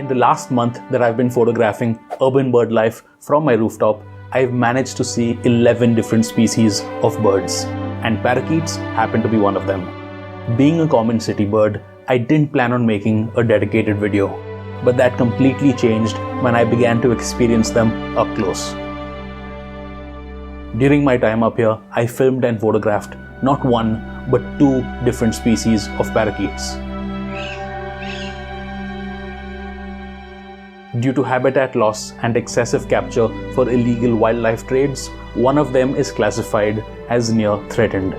In the last month that I've been photographing urban bird life from my rooftop, I've managed to see 11 different species of birds, and parakeets happen to be one of them. Being a common city bird, I didn't plan on making a dedicated video, but that completely changed when I began to experience them up close. During my time up here, I filmed and photographed not one, but 2 different species of parakeets. Due to habitat loss and excessive capture for illegal wildlife trades, one of them is classified as near threatened.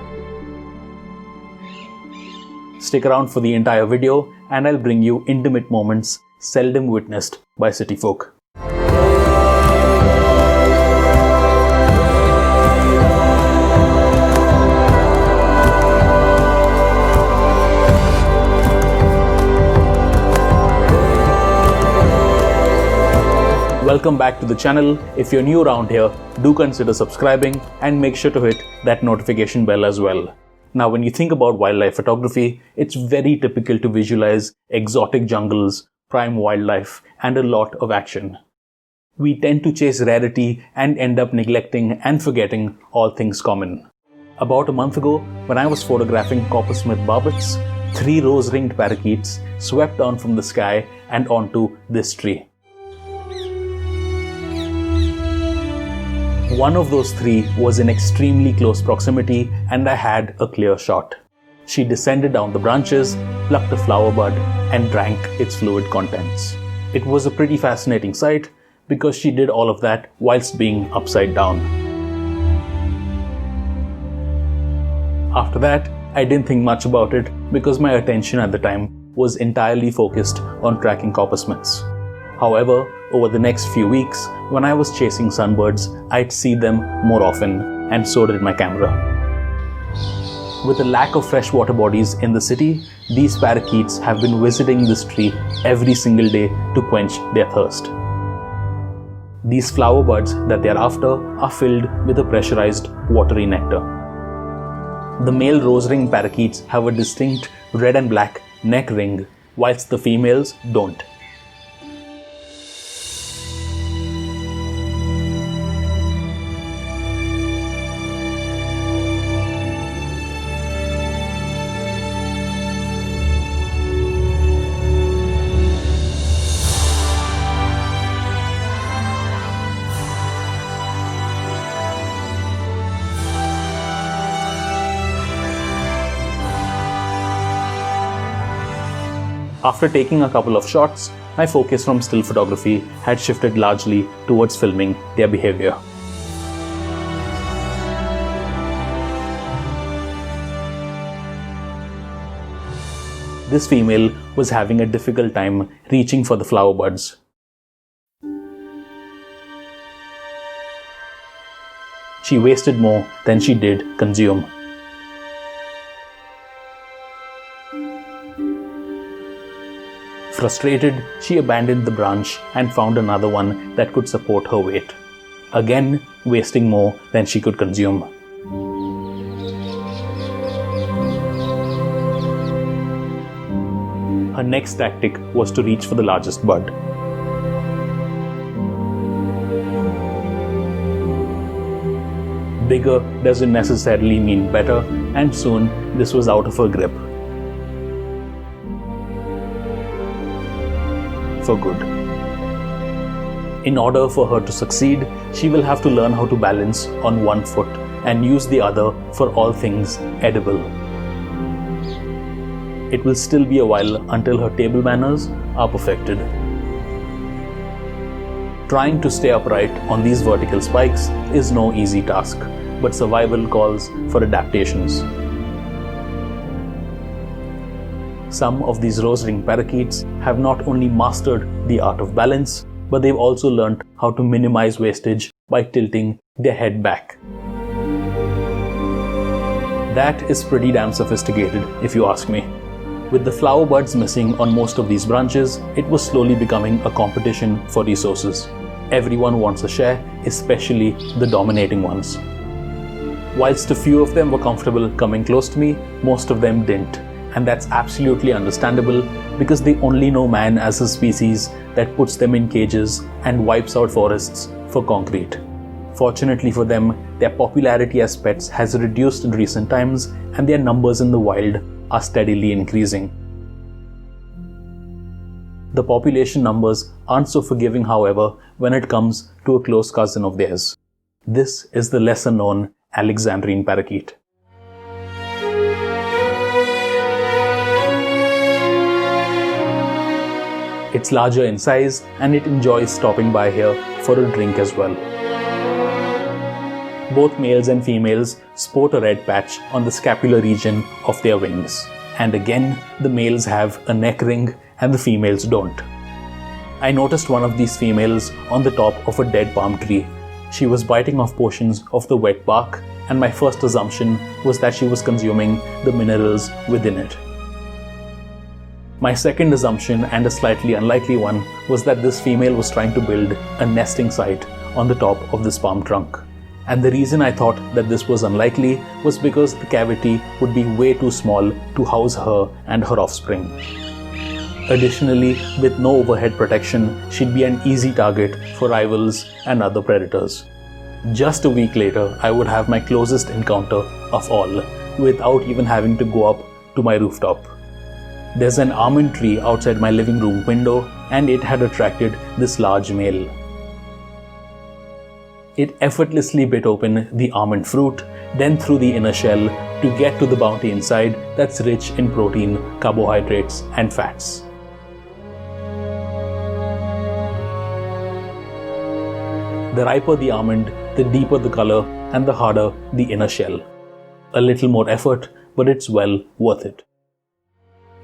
Stick around for the entire video and I'll bring you intimate moments seldom witnessed by city folk. Welcome back to the channel. If you're new around here, do consider subscribing and make sure to hit that notification bell as well. Now, when you think about wildlife photography, it's very typical to visualize exotic jungles, prime wildlife, and a lot of action. We tend to chase rarity and end up neglecting and forgetting all things common. About a month ago, when I was photographing coppersmith barbets, 3 rose-ringed parakeets swept down from the sky and onto this tree. One of those 3 was in extremely close proximity and I had a clear shot. She descended down the branches, plucked a flower bud and drank its fluid contents. It was a pretty fascinating sight because she did all of that whilst being upside down. After that, I didn't think much about it because my attention at the time was entirely focused on tracking coppersmiths. However, over the next few weeks, when I was chasing sunbirds, I'd see them more often, and so did my camera. With a lack of freshwater bodies in the city, these parakeets have been visiting this tree every single day to quench their thirst. These flower buds that they are after are filled with a pressurized, watery nectar. The male rose-ringed parakeets have a distinct red and black neck ring, whilst the females don't. After taking a couple of shots, my focus from still photography had shifted largely towards filming their behavior. This female was having a difficult time reaching for the flower buds. She wasted more than she did consume. Frustrated, she abandoned the branch and found another one that could support her weight, again wasting more than she could consume. Her next tactic was to reach for the largest bud. Bigger doesn't necessarily mean better, and soon this was out of her grip. For good. In order for her to succeed, she will have to learn how to balance on one foot and use the other for all things edible. It will still be a while until her table manners are perfected. Trying to stay upright on these vertical spikes is no easy task, but survival calls for adaptations. Some of these rose-ringed parakeets have not only mastered the art of balance, but they've also learned how to minimize wastage by tilting their head back. That is pretty damn sophisticated, if you ask me. With the flower buds missing on most of these branches, it was slowly becoming a competition for resources. Everyone wants a share, especially the dominating ones. Whilst a few of them were comfortable coming close to me, most of them didn't, and that's absolutely understandable because they only know man as a species that puts them in cages and wipes out forests for concrete. Fortunately for them, their popularity as pets has reduced in recent times and their numbers in the wild are steadily increasing. The population numbers aren't so forgiving, however, when it comes to a close cousin of theirs. This is the lesser known Alexandrine parakeet. It's larger in size and it enjoys stopping by here for a drink as well. Both males and females sport a red patch on the scapular region of their wings. And again, the males have a neck ring and the females don't. I noticed one of these females on the top of a dead palm tree. She was biting off portions of the wet bark, and my first assumption was that she was consuming the minerals within it. My second assumption, and a slightly unlikely one, was that this female was trying to build a nesting site on the top of this palm trunk. And the reason I thought that this was unlikely was because the cavity would be way too small to house her and her offspring. Additionally, with no overhead protection, she'd be an easy target for rivals and other predators. Just a week later, I would have my closest encounter of all, without even having to go up to my rooftop. There's an almond tree outside my living room window, and it had attracted this large male. It effortlessly bit open the almond fruit, then through the inner shell to get to the bounty inside that's rich in protein, carbohydrates, and fats. The riper the almond, the deeper the color and the harder the inner shell. A little more effort, but it's well worth it.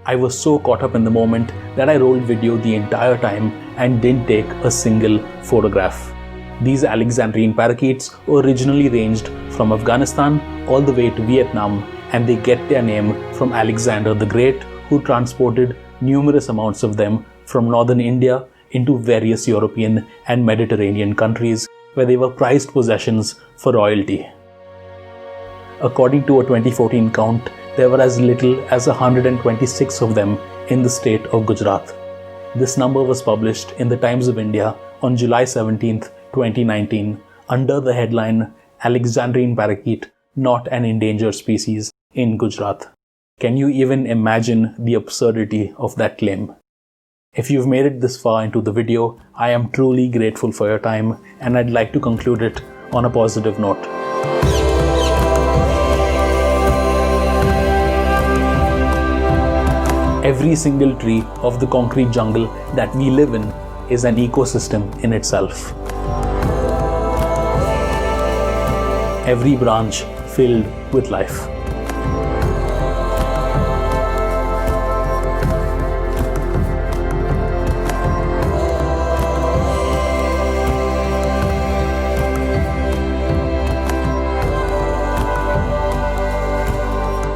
I was so caught up in the moment that I rolled video the entire time and didn't take a single photograph. These Alexandrine parakeets originally ranged from Afghanistan all the way to Vietnam, and they get their name from Alexander the Great, who transported numerous amounts of them from northern India into various European and Mediterranean countries where they were prized possessions for royalty. According to a 2014 count, there were as little as 126 of them in the state of Gujarat. This number was published in the Times of India on July 17, 2019, under the headline Alexandrine parakeet, not an endangered species in Gujarat. Can you even imagine the absurdity of that claim? If you've made it this far into the video, I am truly grateful for your time, and I'd like to conclude it on a positive note. Every single tree of the concrete jungle that we live in is an ecosystem in itself. Every branch filled with life.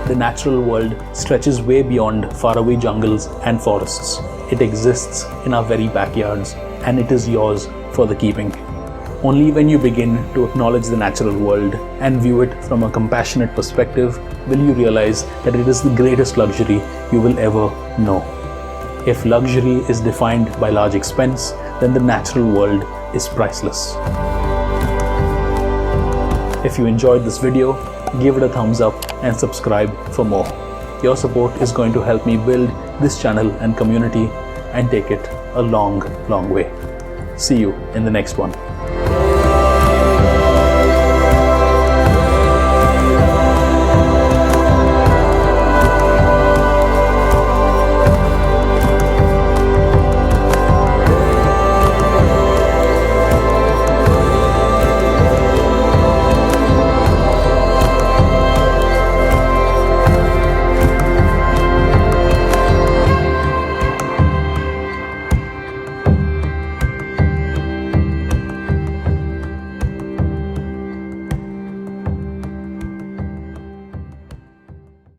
The natural world stretches way beyond faraway jungles and forests. It exists in our very backyards, and it is yours for the keeping. Only when you begin to acknowledge the natural world and view it from a compassionate perspective will you realize that it is the greatest luxury you will ever know. If luxury is defined by large expense, then the natural world is priceless. If you enjoyed this video, give it a thumbs up and subscribe for more. Your support is going to help me build this channel and community and take it a long, long way. See you in the next one.